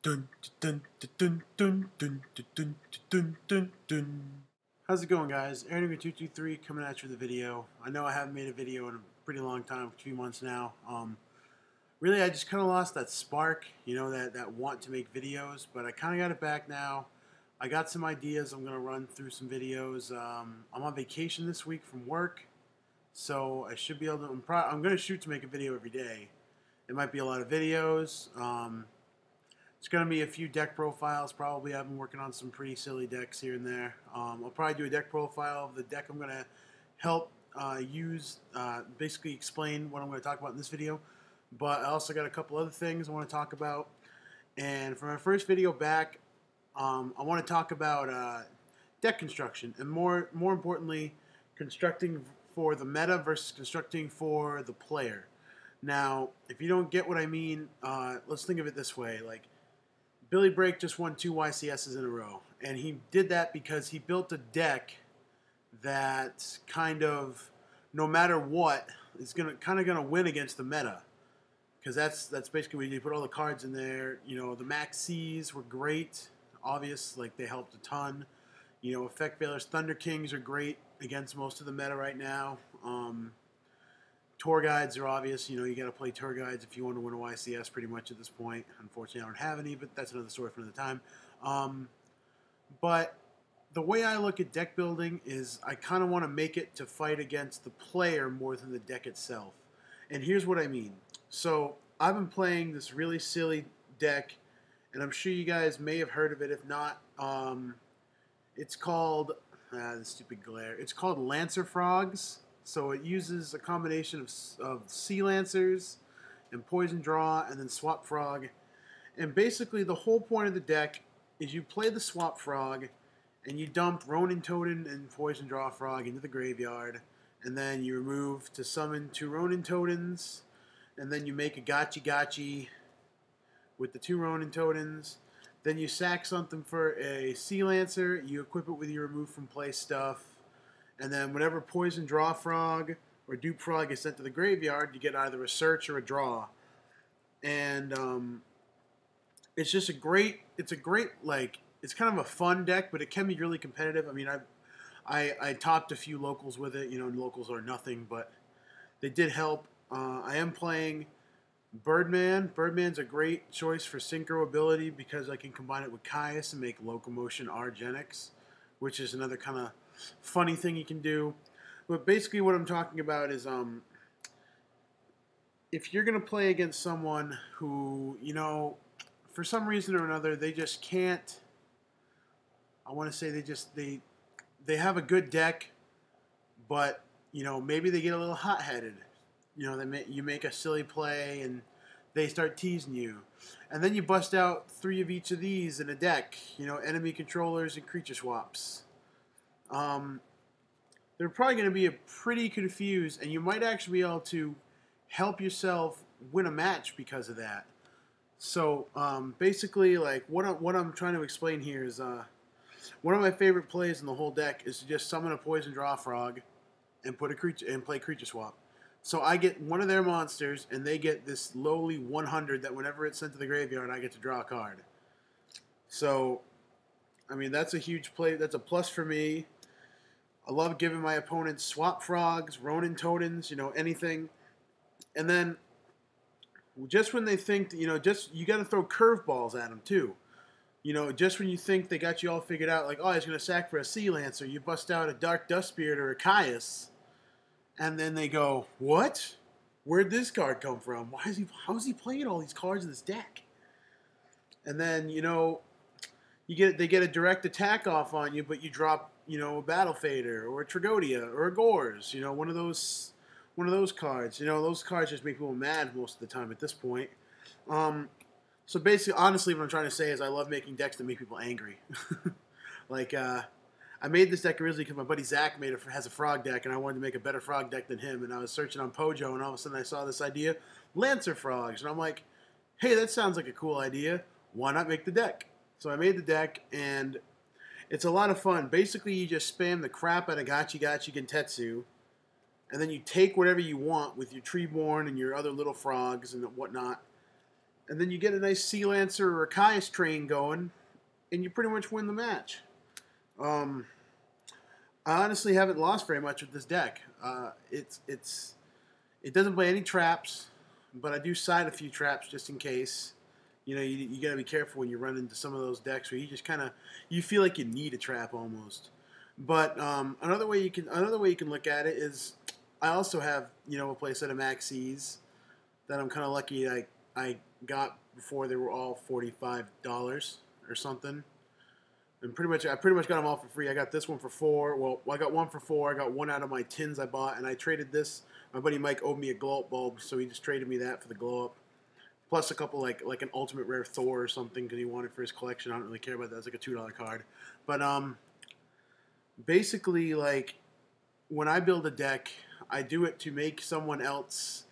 Dun, dun, dun, dun, dun, dun, dun, dun, dun, dun. How's it going, guys? Aaron223 coming at you with a video. I know I haven't made a video in a pretty long time, a few months now. Really, I just kind of lost that spark, that want to make videos, but I kind of got it back now. I got some ideas. I'm going to run through some videos. I'm on vacation this week from work, so I should be able to. I'm going to shoot to make a video every day. It might be a lot of videos. It's going to be a few deck profiles. Probably I've been working on some pretty silly decks here and there. I'll probably do a deck profile of the deck I'm going to help basically explain what I'm going to talk about in this video. But I also got a couple other things I want to talk about. And for my first video back, I want to talk about deck construction, and more importantly, constructing for the meta versus constructing for the player. Now, if you don't get what I mean, let's think of it this way: like, Billy Brake just won 2 YCSs in a row, and he did that because he built a deck that kind of, no matter what, is gonna win against the meta, because that's basically when you put all the cards in there. The Max C's were great, obvious, like they helped a ton. Effect Veilers, Thunder Kings are great against most of the meta right now. Tour guides are obvious. You got to play tour guides if you want to win a YCS pretty much at this point. Unfortunately, I don't have any, but that's another story for another time. But the way I look at deck building is I kind of want to make it to fight against the player more than the deck itself. And here's what I mean. So I've been playing this really silly deck, and I'm sure you guys may have heard of it. If not, it's called, the stupid glare. It's called Lancer Frogs. So it uses a combination of Sea Lancers and Poison Draw and then Swap Frog. And basically the whole point of the deck is you play the Swap Frog and you dump Ronin Totem and Poison Draw Frog into the graveyard. And then you remove to summon 2 Ronin Totems. And then you make a Gotchi with the 2 Ronin Totems. Then you sack something for a Sea Lancer. You equip it with your remove from play stuff. And then whenever Poison Draw Frog or Dupe Frog is sent to the graveyard, you get either a search or a draw. And it's just it's kind of a fun deck, but it can be really competitive. I mean, I topped a few locals with it. Locals are nothing, but they did help. I am playing Birdman. Birdman's a great choice for synchro ability because I can combine it with Caius and make Locomotion Argenix, which is another kind of funny thing you can do. But basically what I'm talking about is if you're going to play against someone who, for some reason or another, they just can't, I want to say they have a good deck, but, maybe they get a little hot-headed. You make a silly play and they start teasing you. And then you bust out 3 of each of these in a deck, enemy controllers and creature swaps. They're probably going to be pretty confused, and you might actually be able to help yourself win a match because of that. So basically, like what I'm trying to explain here is one of my favorite plays in the whole deck is to just summon a Poison Draw Frog and put a creature and play creature swap. So I get one of their monsters, and they get this lowly 100 that whenever it's sent to the graveyard, I get to draw a card. So, I mean, that's a huge play. That's a plus for me. I love giving my opponents Swap Frogs, Ronin Totems, anything. And then, just when they think, you got to throw curveballs at them, too. Just when you think they got you all figured out, like, oh, he's going to sack for a Sea Lancer, you bust out a Dark Dust Spirit or a Caius. And then they go, what? Where'd this card come from? How is he playing all these cards in this deck? And then, they get a direct attack off on you, but you drop, a Battle Fader or a Tragodia or a Gores, one of those cards. Those cards just make people mad most of the time at this point. So basically, honestly, what I'm trying to say is I love making decks that make people angry. Like, I made this deck originally because my buddy Zach has a frog deck, and I wanted to make a better frog deck than him. And I was searching on Pojo, and all of a sudden I saw this idea, Lancer Frogs. And I'm like, hey, that sounds like a cool idea. Why not make the deck? So I made the deck, and it's a lot of fun. Basically, you just spam the crap out of Gotchi Gentetsu, and then you take whatever you want with your Treeborn and your other little frogs and whatnot, and then you get a nice Sea Lancer or a Caius train going, and you pretty much win the match. I honestly haven't lost very much with this deck. It doesn't play any traps, but I do side a few traps just in case. You know, you got to be careful when you run into some of those decks where you just kind of you feel like you need a trap almost. But another way you can look at it is I also have a playset of Maxis that I'm kind of lucky I got before they were all $45 or something. And I pretty much got them all for free. I got this one for $4. Well, I got one for $4. I got one out of my tins I bought, and I traded this. My buddy Mike owed me a glow up bulb, so he just traded me that for the glow up. Plus a couple like an ultimate rare Thor or something because he wanted for his collection. I don't really care about that. It's like a $2 card. But basically, like when I build a deck, I do it to make someone else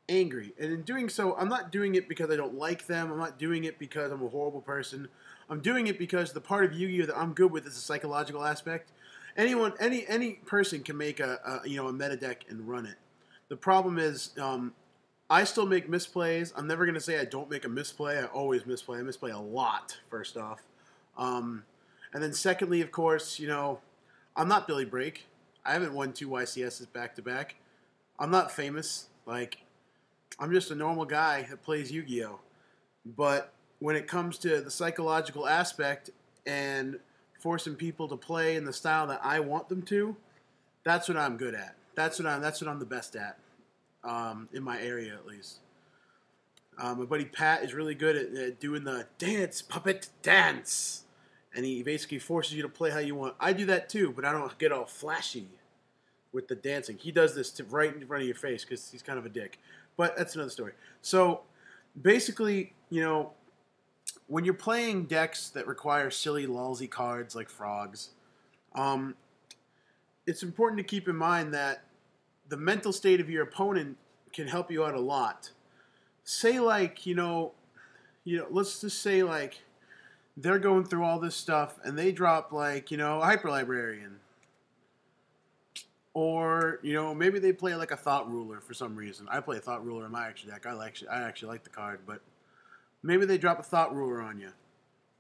angry. And in doing so, I'm not doing it because I don't like them. I'm not doing it because I'm a horrible person. I'm doing it because the part of Yu-Gi-Oh that I'm good with is the psychological aspect. Any person can make a meta deck and run it. The problem is, I still make misplays. I'm never gonna say I don't make a misplay. I always misplay. I misplay a lot. First off, and then secondly, of course, I'm not Billy Brake. I haven't won 2 YCSs back to back. I'm not famous. Like, I'm just a normal guy that plays Yu-Gi-Oh. But when it comes to the psychological aspect and forcing people to play in the style that I want them to, that's what I'm good at. That's what I'm the best at, in my area at least. My buddy Pat is really good at doing the dance, puppet dance. And he basically forces you to play how you want. I do that too, but I don't get all flashy with the dancing. He does this right in front of your face because he's kind of a dick. But that's another story. So basically, when you're playing decks that require silly, lousy cards like frogs, it's important to keep in mind that the mental state of your opponent can help you out a lot. Say like, let's just say like they're going through all this stuff and they drop like, a Hyper Librarian. Or, maybe they play like a Thought Ruler for some reason. I play a Thought Ruler in my actual deck. I actually like the card, but maybe they drop a Thought Ruler on you.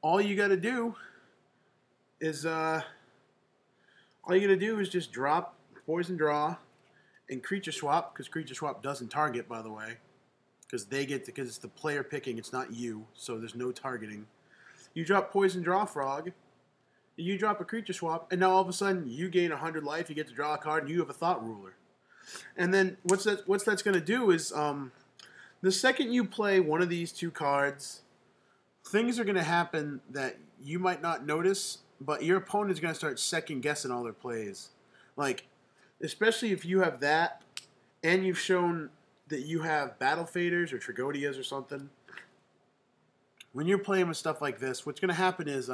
All you got to do is just drop Poison Draw and Creature Swap, because Creature Swap doesn't target, by the way, because it's the player picking, it's not you, so there's no targeting. You drop Poison Draw Frog, you drop a Creature Swap, and now all of a sudden you gain 100 life, you get to draw a card, and you have a Thought Ruler. And then what's that's going to do is, the second you play one of these two cards, things are going to happen that you might not notice, but your opponent's going to start second-guessing all their plays. Like, especially if you have that, and you've shown that you have Battle Faders or Trigodias or something. When you're playing with stuff like this, what's going to happen is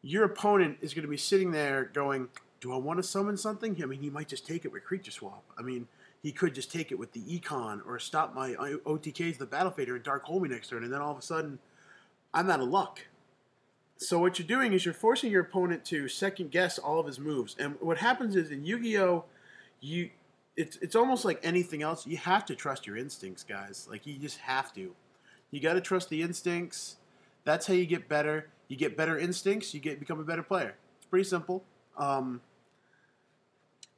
your opponent is going to be sitting there going, do I want to summon something? I mean, he might just take it with Creature Swap. I mean, he could just take it with the Econ or stop my OTKs, the Battle Fader, and Dark Hole me next turn, and then all of a sudden, I'm out of luck. So what you're doing is you're forcing your opponent to second-guess all of his moves. And what happens is in Yu-Gi-Oh, it's almost like anything else. You have to trust your instincts, guys. Like, you just have to. You got to trust the instincts. That's how you get better. You get better instincts, you become a better player. It's pretty simple. I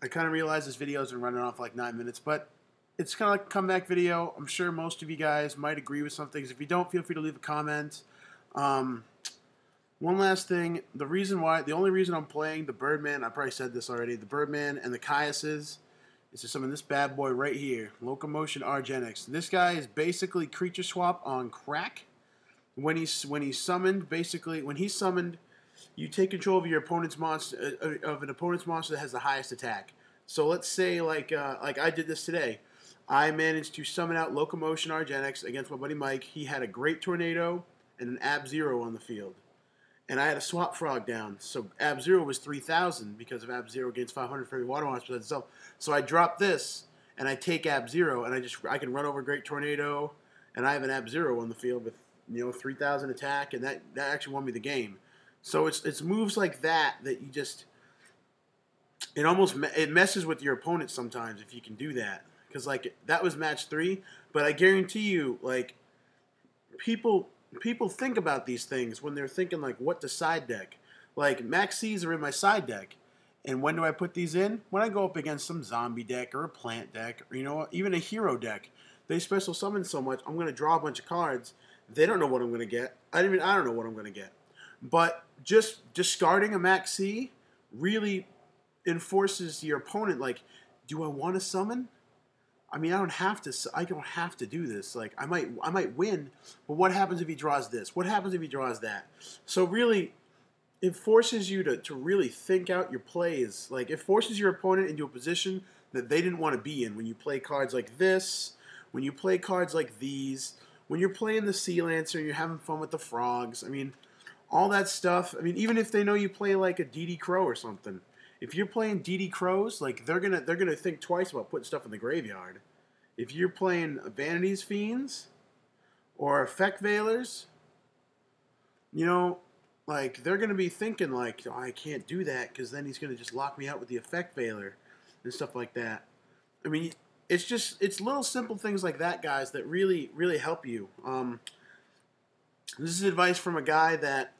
kind of realize this video has been running off like 9 minutes, but it's kind of like a comeback video. I'm sure most of you guys might agree with some things. If you don't, feel free to leave a comment. One last thing, the only reason I'm playing the Birdman, I probably said this already, the Birdman and the Caiuses is to summon this bad boy right here, Locomotion Argenix. This guy is basically Creature Swap on crack. When he's summoned, you take control of your opponent's monster, of an opponent's monster that has the highest attack. So let's say like I did this today. I managed to summon out Locomotion Argenix against my buddy Mike. He had a Great Tornado and an Ab-Zero on the field. And I had a Swap Frog down. So Ab-Zero was 3,000 because of Ab-Zero gains 500 for every water monster itself. So I drop this and I take Ab-Zero and I can run over Great Tornado and I have an Ab-Zero on the field with 3,000 attack, and that actually won me the game. So it's moves like that you just it messes with your opponent sometimes if you can do that, because like that was match 3, but I guarantee you like people think about these things when they're thinking like what to side deck. Like Max C's are in my side deck. And when do I put these in? When I go up against some zombie deck or a plant deck or even a hero deck. They special summon so much, I'm going to draw a bunch of cards. They don't know what I'm going to get. I don't know what I'm going to get. But just discarding a Max C really enforces your opponent like, do I want to summon? I mean, I don't have to do this. Like, I might win, but what happens if he draws this? What happens if he draws that? So really, it forces you to really think out your plays. Like, it forces your opponent into a position that they didn't want to be in when you play cards like this, when you play cards like these, when you're playing the Sea Lancer and you're having fun with the frogs. I mean, all that stuff. I mean, even if they know you play like a DD Crow or something. If you're playing DD Crows, like they're gonna think twice about putting stuff in the graveyard. If you're playing Vanity's Fiends or Effect Veilers, like they're gonna be thinking like, oh, I can't do that because then he's gonna just lock me out with the Effect Veiler and stuff like that. I mean, it's little simple things like that, guys, that really help you. This is advice from a guy that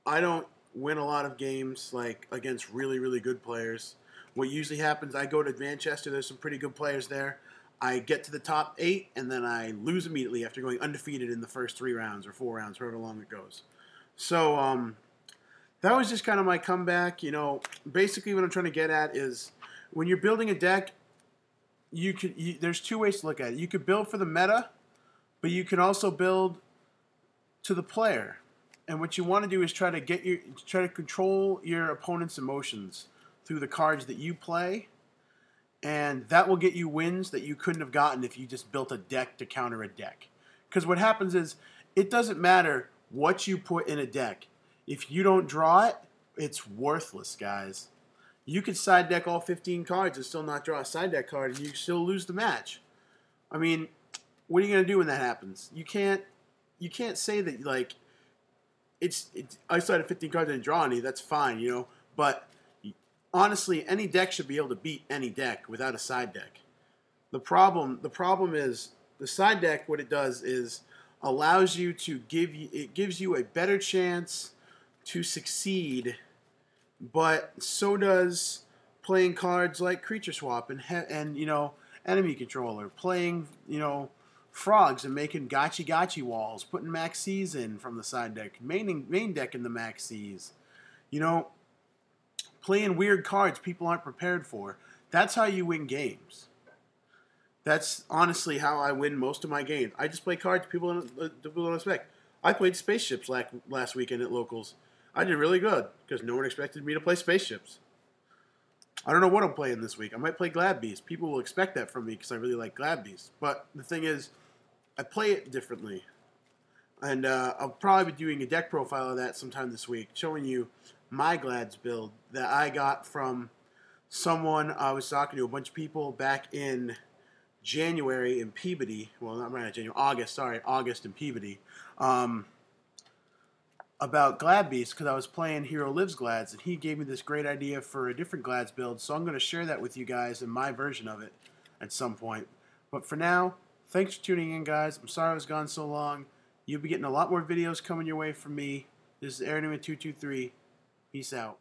I don't win a lot of games like against really good players. What usually happens, I go to Manchester, there's some pretty good players there. I get to the top 8 and then I lose immediately after going undefeated in the first 3 rounds or 4 rounds, however long it goes. So that was just kind of my comeback. Basically what I'm trying to get at is when you're building a deck, there's 2 ways to look at it. You could build for the meta, but you can also build to the player. And what you want to do is try to control your opponent's emotions through the cards that you play, and that will get you wins that you couldn't have gotten if you just built a deck to counter a deck. Because what happens is it doesn't matter what you put in a deck. If you don't draw it, it's worthless, guys. You could side deck all 15 cards and still not draw a side deck card, and you still lose the match. I mean, what are you going to do when that happens? You can't say that like I sided 15 cards and draw any. That's fine, But honestly, any deck should be able to beat any deck without a side deck. The problem is the side deck. What it does is allows you to gives you a better chance to succeed, but so does playing cards like Creature Swap and Enemy Controller, playing frogs and making gotchi walls, putting Max C's in from the side deck, main deck in the Max C's, playing weird cards people aren't prepared for. That's how you win games. That's honestly how I win most of my games. I just play cards people don't expect. I played Spaceships last weekend at Locals. I did really good because no one expected me to play Spaceships. I don't know what I'm playing this week. I might play Glad Beast. People will expect that from me because I really like Glad Beast. But the thing is, I play it differently. And I'll probably be doing a deck profile of that sometime this week, showing you my Glads build that I got from someone I was talking to, a bunch of people back in January in Peabody. Well, not right now, January, August in Peabody. About Glad Beast, because I was playing Hero Lives Glads, and he gave me this great idea for a different Glads build, so I'm going to share that with you guys in my version of it at some point. But for now, thanks for tuning in, guys. I'm sorry I was gone so long. You'll be getting a lot more videos coming your way from me. This is Airnewman223. Peace out.